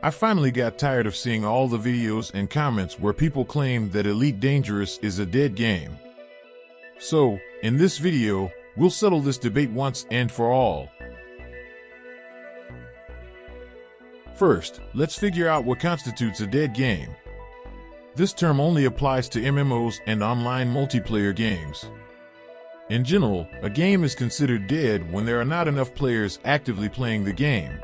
I finally got tired of seeing all the videos and comments where people claim that Elite Dangerous is a dead game. So, in this video, we'll settle this debate once and for all. First, let's figure out what constitutes a dead game. This term only applies to MMOs and online multiplayer games. In general, a game is considered dead when there are not enough players actively playing the game.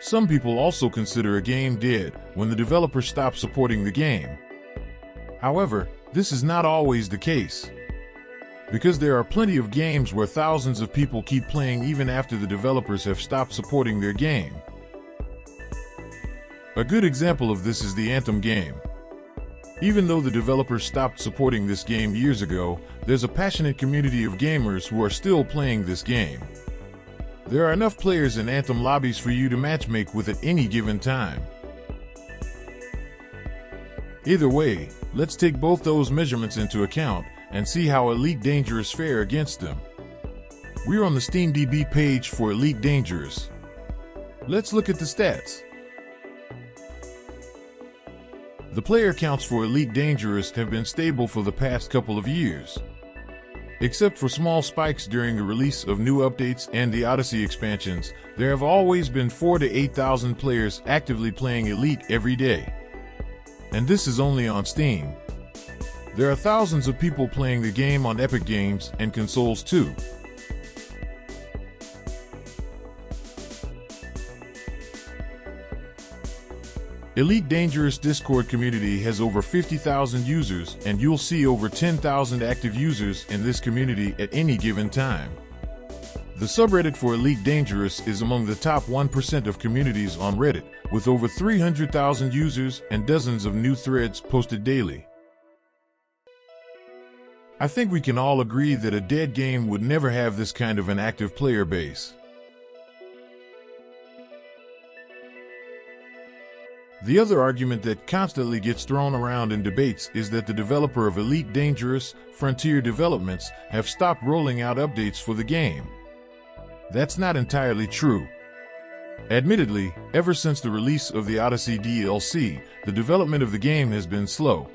Some people also consider a game dead when the developer stops supporting the game. However, this is not always the case, because there are plenty of games where thousands of people keep playing even after the developers have stopped supporting their game. A good example of this is the Anthem game. Even though the developers stopped supporting this game years ago, there's a passionate community of gamers who are still playing this game. There are enough players in Anthem lobbies for you to matchmake with at any given time. Either way, let's take both those measurements into account and see how Elite Dangerous fare against them. We're on the SteamDB page for Elite Dangerous. Let's look at the stats. The player counts for Elite Dangerous have been stable for the past couple of years. Except for small spikes during the release of new updates and the Odyssey expansions, there have always been 4,000 to 8,000 players actively playing Elite every day. And this is only on Steam. There are thousands of people playing the game on Epic Games and consoles too. Elite Dangerous Discord community has over 50,000 users, and you'll see over 10,000 active users in this community at any given time. The subreddit for Elite Dangerous is among the top 1% of communities on Reddit, with over 300,000 users and dozens of new threads posted daily. I think we can all agree that a dead game would never have this kind of an active player base. The other argument that constantly gets thrown around in debates is that the developer of Elite Dangerous, Frontier Developments, have stopped rolling out updates for the game. That's not entirely true. Admittedly, ever since the release of the Odyssey DLC, the development of the game has been slow.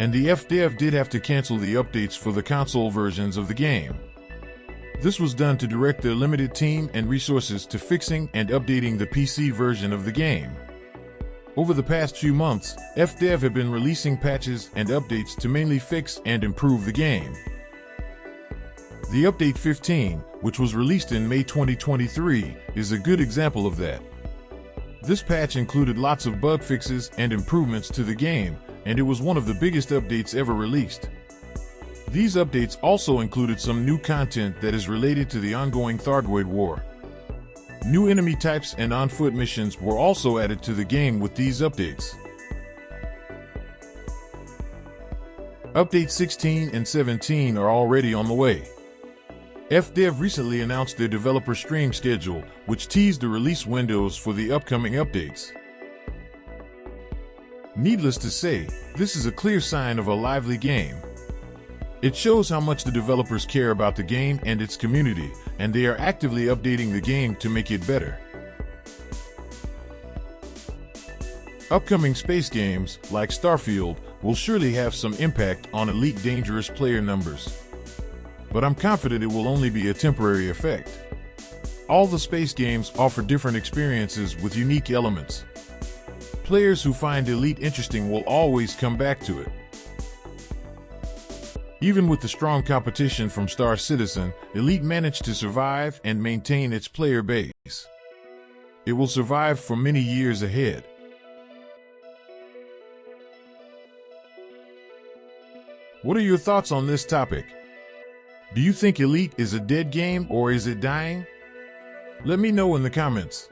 And the FDev did have to cancel the updates for the console versions of the game. This was done to direct their limited team and resources to fixing and updating the PC version of the game. Over the past few months, FDev have been releasing patches and updates to mainly fix and improve the game. The Update 15, which was released in May 2023, is a good example of that. This patch included lots of bug fixes and improvements to the game, and it was one of the biggest updates ever released. These updates also included some new content that is related to the ongoing Thargoid War. New enemy types and on-foot missions were also added to the game with these updates. Updates 16 and 17 are already on the way. FDev recently announced their developer stream schedule, which teased the release windows for the upcoming updates. Needless to say, this is a clear sign of a lively game. It shows how much the developers care about the game and its community, and they are actively updating the game to make it better. Upcoming space games, like Starfield, will surely have some impact on Elite Dangerous player numbers. But I'm confident it will only be a temporary effect. All the space games offer different experiences with unique elements. Players who find Elite interesting will always come back to it. Even with the strong competition from Star Citizen, Elite managed to survive and maintain its player base. It will survive for many years ahead. What are your thoughts on this topic? Do you think Elite is a dead game or is it dying? Let me know in the comments.